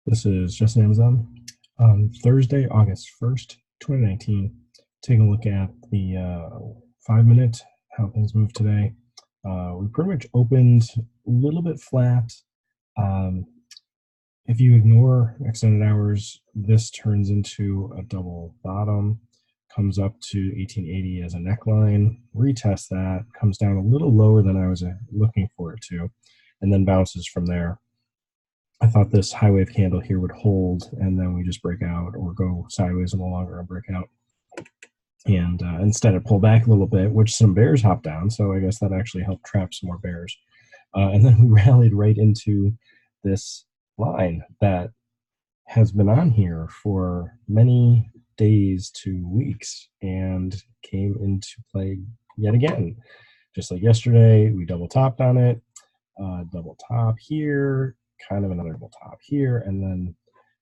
This is just AMZN. On Thursday, August 1st, 2019, taking a look at the 5 minute, how things move today. We pretty much opened a little bit flat. Um, if you ignore extended hours, this turns into a double bottom, comes up to 1880 as a neckline, retest that, comes down a little lower than I was looking for it to, and then bounces from there. I thought this high wave candle here would hold, and then we just break out or go sideways a little longer and break out. And instead, it pulled back a little bit, which some bears hopped down. So I guess that actually helped trap some more bears. And then we rallied right into this line that has been on here for many days to weeks and came into play yet again. Just like yesterday, we double topped on it, double top here, kind of another double top here, and then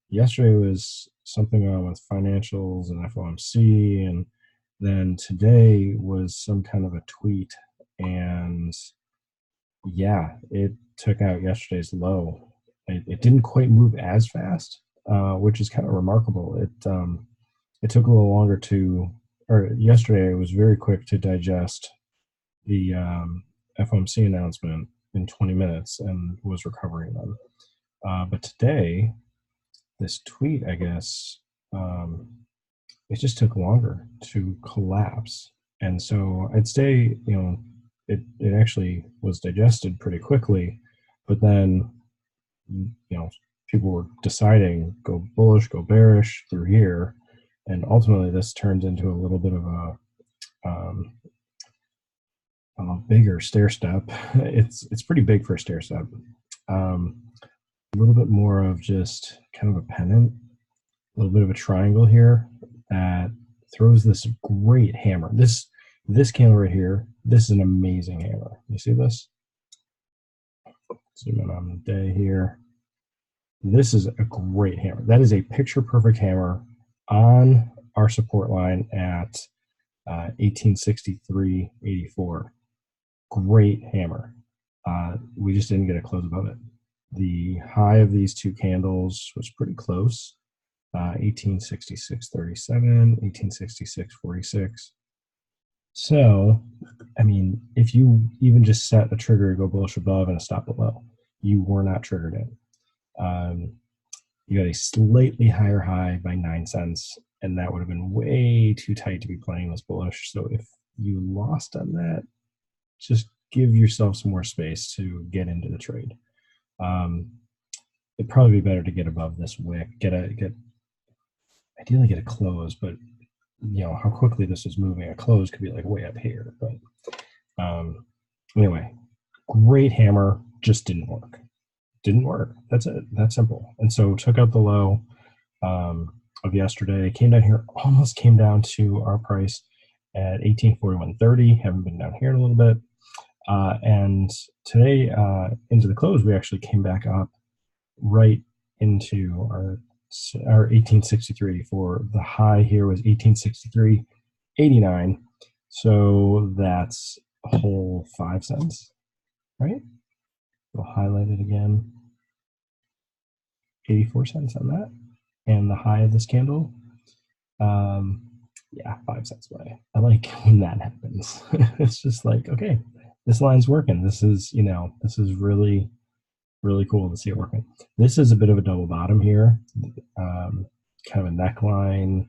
yesterday was something with financials and FOMC, and then today was some kind of a tweet, and yeah, it took out yesterday's low. It didn't quite move as fast, which is kind of remarkable. It took a little longer or yesterday it was very quick to digest the FOMC announcement in 20 minutes and was recovering them. But today, this tweet, I guess, it just took longer to collapse. And so I'd say, it actually was digested pretty quickly, but then, people were deciding go bullish, go bearish through here. And ultimately this turns into a little bit of a bigger stair step. It's pretty big for a stair step. A little bit more of just kind of a pennant, a little bit of a triangle here that throws this great hammer. This candle right here, this is an amazing hammer. You see this? Zoom in on the day here. This is a great hammer. That is a picture perfect hammer on our support line at 1863.84. Great hammer. We just didn't get a close above it. The high of these two candles was pretty close, 1866.37, 1866.46. So, I mean, if you even just set a trigger to go bullish above and a stop below, you were not triggered in. You got a slightly higher high by 9 cents, and that would have been way too tight to be playing this bullish. So if you lost on that, just give yourself some more space to get into the trade. It'd probably be better to get above this wick, ideally get a close, but how quickly this is moving. A close could be like way up here, but anyway, great hammer, just didn't work. That's it. That's simple. And so took out the low of yesterday, came down here, almost came down to our price at 1841.30. Haven't been down here in a little bit. And today, into the close, we actually came back up right into our 1863.84. The high here was 1863.89. So that's a whole 5 cents, right? We'll highlight it again. 84 cents on that. And the high of this candle, yeah, 5 cents away. I like when that happens. It's just like, okay, this line's working. This is really, really cool to see it working. This is a bit of a double bottom here, kind of a neckline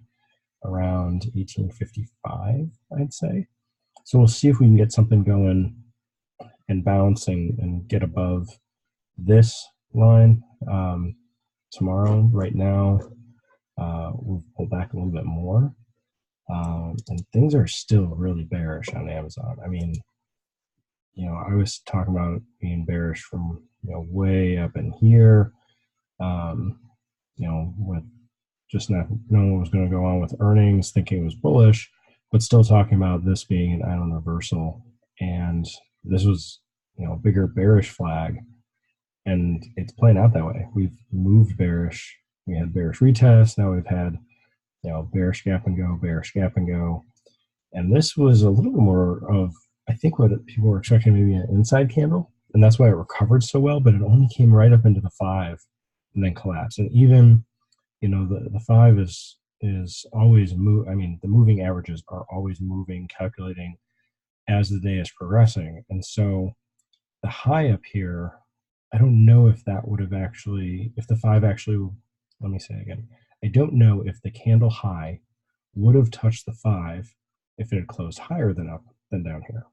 around 1855, I'd say. So we'll see if we can get something going and bounce and get above this line tomorrow. Right now, we'll pull back a little bit more. And things are still really bearish on Amazon. I mean, I was talking about being bearish from, way up in here, with just not knowing what was going to go on with earnings, thinking it was bullish, but still talking about this being an island reversal. And this was, a bigger bearish flag, and it's playing out that way. We've moved bearish. We had bearish retest. Now we've had, bearish gap and go, bearish gap and go. And this was a little bit more of, I think, what people were expecting, maybe an inside candle. And that's why it recovered so well, but it only came right up into the 5. and then collapse. And even, the 5 is always I mean, the moving averages are always moving, calculating as the day is progressing. And so the high up here, I don't know if that would have actually, if the 5 actually, let me say again, I don't know if the candle high would have touched the 5 if it had closed higher than down here.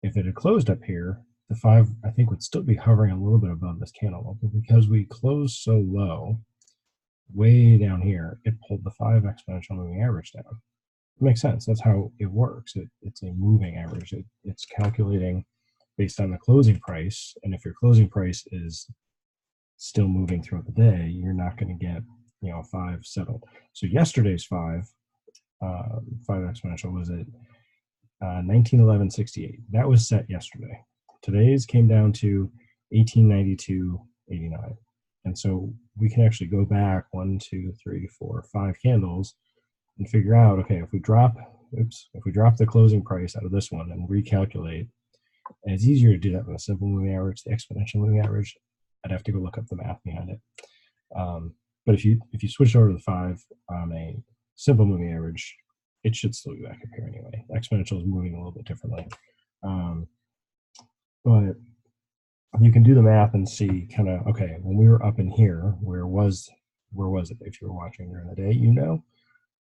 If it had closed up here, the 5, I think, would still be hovering a little bit above this candle. But because we closed so low, way down here, it pulled the 5 exponential moving average down. It makes sense. That's how it works. It's a moving average. It's calculating based on the closing price. And if your closing price is still moving throughout the day, you're not going to get 5 settled. So yesterday's 5 exponential was at 1911.68. That was set yesterday. Today's came down to 1892.89. And so we can actually go back 1, 2, 3, 4, 5 candles and figure out, okay, if we drop the closing price out of this one and recalculate, and it's easier to do that with a simple moving average, the exponential moving average, I'd have to go look up the math behind it. But if you switch over to the 5 on a simple moving average, it should still be back up here anyway. The exponential is moving a little bit differently. But you can do the math and see kind of, okay, when we were up in here, where was it? If you were watching during the day,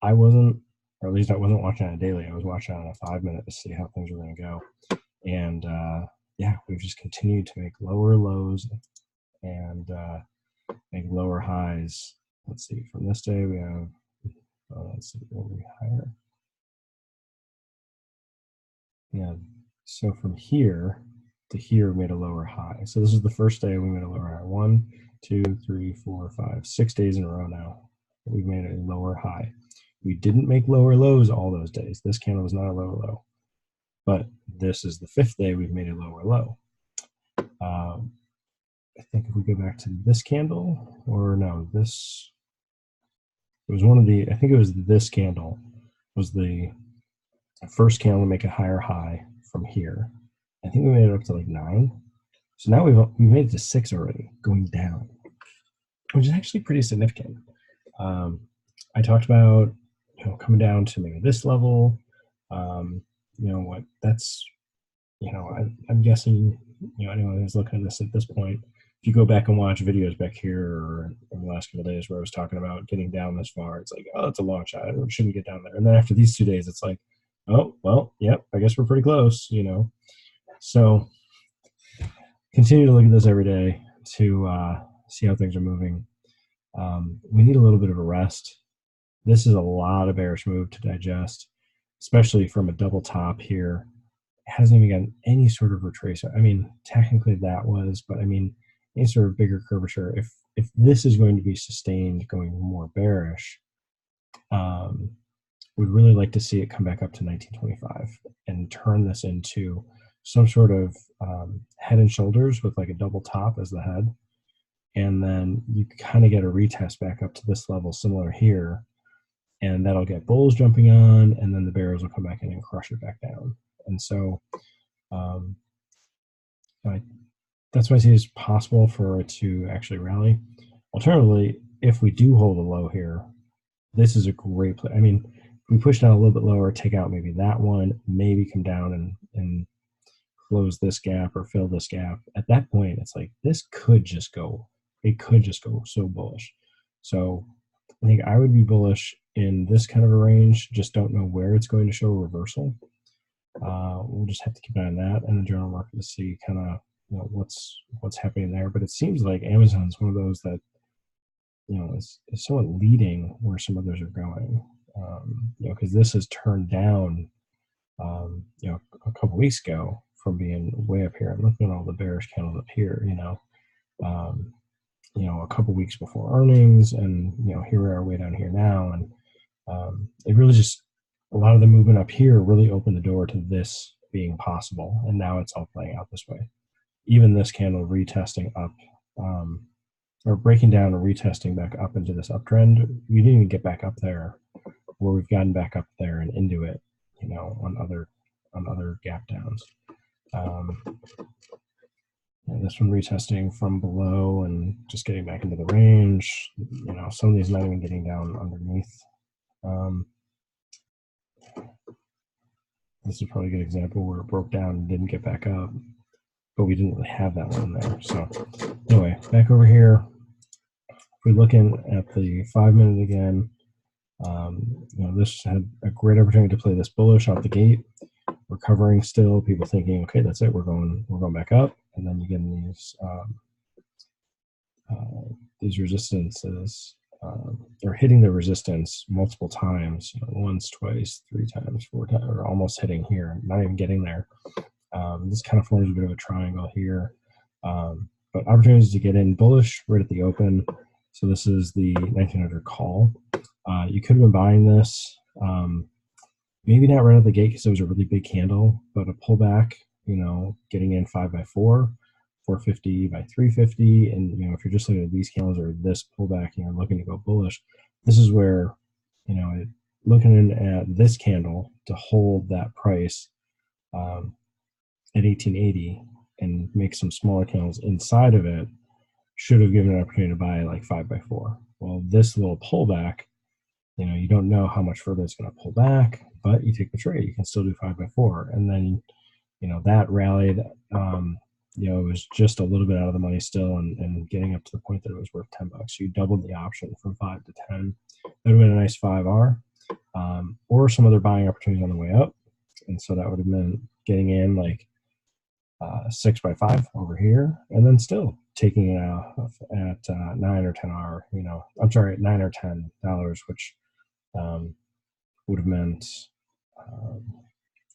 I wasn't, or at least I wasn't watching on a daily. I was watching on a 5-minute to see how things were going to go. And we've just continued to make lower lows and make lower highs. Let's see, from this day we have, let's see, what we higher. Yeah, so from here to here we made a lower high. So this is the first day we made a lower high. 1, 2, 3, 4, 5, 6 days in a row now. We've made a lower high. We didn't make lower lows all those days. This candle was not a lower low. But this is the 5th day we've made a lower low. I think if we go back to this candle, or no, this, it was I think it was this candle was the first candle to make a higher high from here. I think we made it up to like 9. So now we've made it to 6 already, going down, which is actually pretty significant. I talked about coming down to maybe this level. What that's, I'm guessing, anyone who's looking at this point, if you go back and watch videos back here or in the last couple of days where I was talking about getting down this far, it's like, oh, that's a long shot. I shouldn't get down there. And then after these 2 days, it's like, oh, well, yep, I guess we're pretty close, So continue to look at this every day to see how things are moving. We need a little bit of a rest. This is a lot of bearish move to digest, especially from a double top here. It hasn't even gotten any sort of retracement. I mean, technically that was, but I mean, any sort of bigger curvature. If this is going to be sustained going more bearish, we'd really like to see it come back up to 1925 and turn this into some sort of head and shoulders with like a double top as the head. And then you kind of get a retest back up to this level similar here. And that'll get bulls jumping on, and then the bears will come back in and crush it back down. And so that's why I see it's possible for it to actually rally. Alternatively, if we do hold a low here, this is a great play. I mean, if we push down a little bit lower, take out maybe that one, maybe come down and close this gap or fill this gap. At that point, it's like this could just go. It could just go so bullish. So I think I would be bullish in this kind of a range. Just don't know where it's going to show a reversal. We'll just have to keep an eye on that and the general market to see kind of what's happening there. But it seems like Amazon's one of those that is somewhat leading where some others are going. Because this has turned down a couple weeks ago from being way up here. I'm looking at all the bearish candles up here. A couple weeks before earnings, and here we are way down here now, and it really just, a lot of the movement up here really opened the door to this being possible, and now it's all playing out this way. Even this candle retesting up, or breaking down and retesting back up into this uptrend, we didn't even get back up there where we've gotten back up there and into it, on other gap downs. And this one retesting from below and just getting back into the range. You know, some of these not even getting down underneath. This is probably a good example where it broke down and didn't get back up, but we didn't really have that one there. So anyway, back over here, if we're looking at the 5 minute again, you know, this had a great opportunity to play this bullish out the gate. Recovering still, people thinking, okay, that's it, we're going back up, and then you get these resistances. They're hitting the resistance multiple times, you know, once, twice, 3 times, 4 times, or almost hitting here, not even getting there. This kind of forms a bit of a triangle here, but opportunities to get in bullish right at the open. So this is the 1900 call. You could have been buying this, maybe not right out the gate because it was a really big candle, but a pullback, you know, getting in 5 by 4, 450 by 350, and you know, if you're just looking at these candles or this pullback and you're looking to go bullish, this is where, you know, looking at this candle to hold that price at 1880 and make some smaller candles inside of it should have given an opportunity to buy like 5 by 4. Well, this little pullback, you know, you don't know how much further it's going to pull back, but you take the trade. You can still do 5 by 4, and then, you know, that rallied. You know, it was just a little bit out of the money still, and getting up to the point that it was worth $10. So you doubled the option from 5 to 10. That would have been a nice 5R, or some other buying opportunities on the way up, and so that would have been getting in like 6 by 5 over here, and then still taking it out at 9 or 10R. You know, I'm sorry, at $9 or $10, which would have meant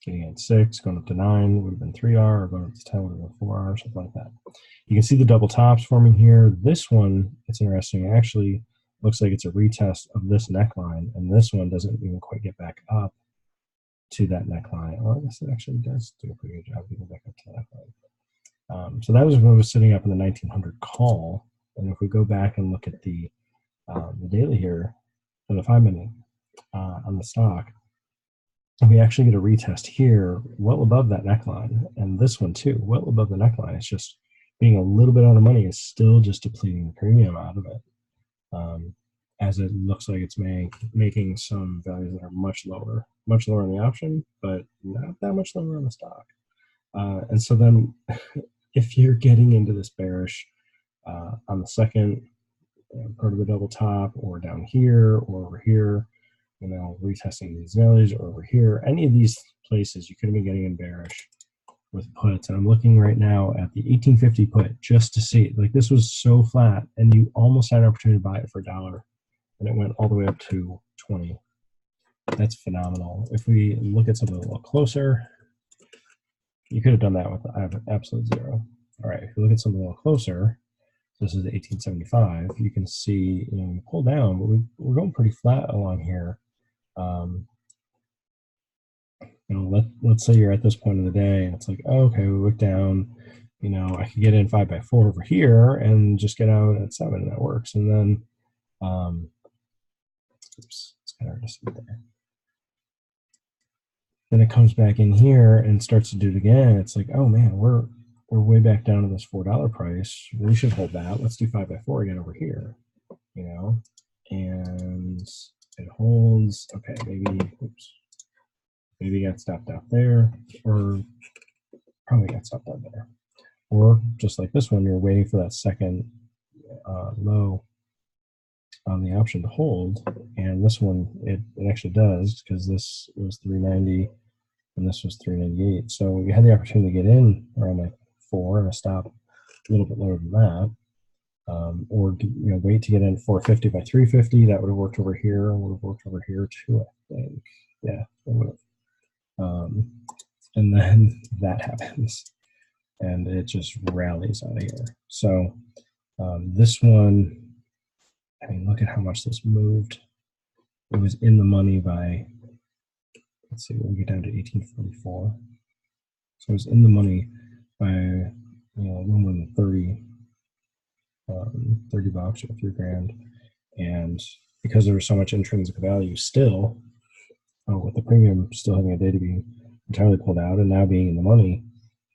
getting at 6, going up to 9 would have been 3R, or going up to 10 would have been 4R, something like that. You can see the double tops forming here. This one, it's interesting. It actually looks like it's a retest of this neckline, and this one doesn't even quite get back up to that neckline. Well, I guess it actually does do a pretty good job getting back up to that neckline. So that was when it was sitting up in the 1900 call. And if we go back and look at the daily here, for the 5 minute on the stock, we actually get a retest here well above that neckline, and this one too, well above the neckline. It's just being a little bit out of the money is still just depleting the premium out of it, as it looks like it's making some values that are much lower in the option, but not that much lower on the stock. And so then if you're getting into this bearish on the second part of the double top, or down here, or over here, you know, retesting these values, or over here, any of these places, you could have been getting in bearish with puts. And I'm looking right now at the 1850 put just to see, like, this was so flat, and you almost had an opportunity to buy it for $1, and it went all the way up to 20. That's phenomenal. If we look at something a little closer, you could have done that with absolute zero. All right, if you look at something a little closer, this is the 1875. You can see, you know, we pull down, but we're going pretty flat along here. You know, let's say you're at this point of the day, and it's like, oh, okay, we look down. You know, I could get in 5 by 4 over here and just get out at 7, and that works. And then, oops, it's kind of hard to see there. Then it comes back in here and starts to do it again. It's like, oh man, we're way back down to this $4 price. We should hold that. Let's do 5 by 4 again over here, you know, and it holds. Okay, maybe, oops, maybe got stopped out there, or probably got stopped out there. Or just like this one, you're waiting for that second low on the option to hold, and this one, it actually does, because this was 390 and this was 398. So you had the opportunity to get in around like 4 and a stop a little bit lower than that, or, you know, wait to get in 450 by 350. That would have worked over here, and would have worked over here too, I think. Yeah, it would have. And then that happens, and it just rallies out of here. So this one, I mean, look at how much this moved. It was in the money by, let's see, we'll get down to 1844. So it was in the money by, you know, a little more than 30 bucks, or $3,000. And because there was so much intrinsic value still, with the premium still having a day to be entirely pulled out and now being in the money,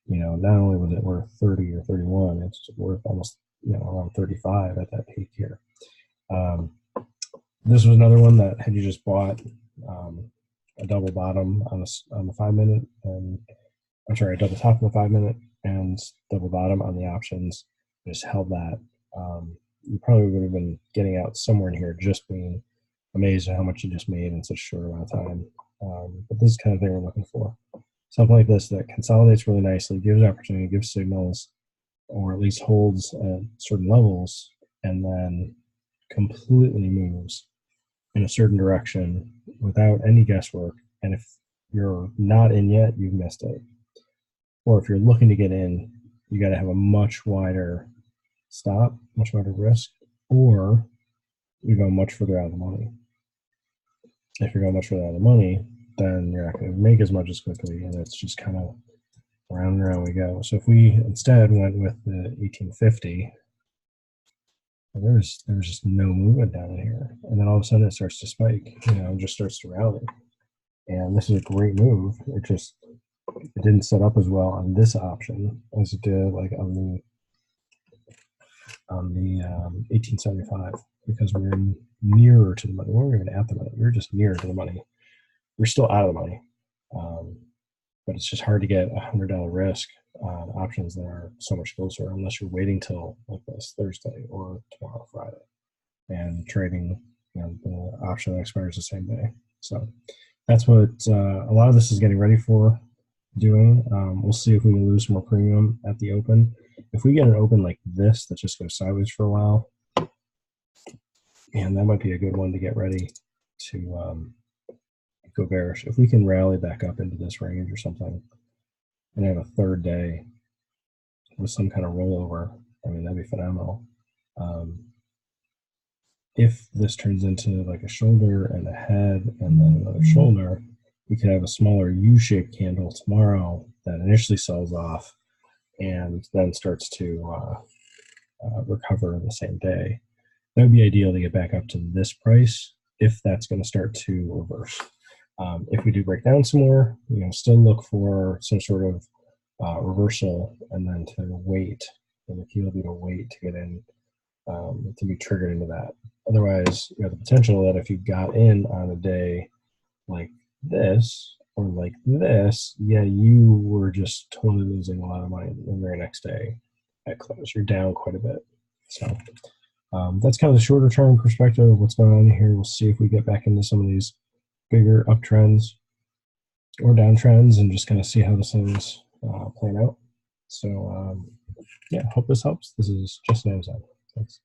not only was it worth 30 or 31, it's worth almost, around 35 at that peak here. This was another one that had you just bought a double bottom on the 5 minute, and I'm sorry, a double top on the 5 minute and double bottom on the options, just held that. You probably would have been getting out somewhere in here, just being amazed at how much you just made in such a short amount of time. But this is the kind of thing we're looking for. Something like this that consolidates really nicely, gives opportunity, gives signals, or at least holds at certain levels, and then completely moves in a certain direction without any guesswork. And if you're not in yet, you've missed it. Or if you're looking to get in, you got to have a much wider stop, much wider risk, or you go much further out of the money. If you're going much further out of the money, then you're not going to make as much as quickly, and it's just kind of around and around we go. So if we instead went with the 1850, there's just no movement down in here, and then all of a sudden it starts to spike, just starts to rally. And this is a great move. It didn't set up as well on this option as it did like on the 1875, because we were nearer to the money. We weren't even at the money. We were just nearer to the money. We're still out of the money, but it's just hard to get $100 risk on options that are so much closer, unless you're waiting till like this Thursday or tomorrow, Friday, and trading the option that expires the same day. So that's what a lot of this is getting ready for doing. We'll see if we can lose more premium at the open. If we get an open like this that just goes sideways for a while, and that might be a good one to get ready to go bearish. If we can rally back up into this range or something and have a third day with some kind of rollover, that'd be phenomenal. If this turns into like a shoulder and a head and then another shoulder, we could have a smaller U-shaped candle tomorrow that initially sells off and then starts to recover the same day. That would be ideal to get back up to this price if that's going to start to reverse. If we do break down some more, still look for some sort of reversal, and then to wait, and the key will be to wait to get in, to be triggered into that. Otherwise, you have the potential that if you got in on a day like this or like this, you were just totally losing a lot of money the very next day at close. You're down quite a bit. So that's kind of the shorter term perspective of what's going on here. We'll see if we get back into some of these bigger uptrends or downtrends and just kind of see how this thing's playing out. So hope this helps. This is just AMZN. Thanks.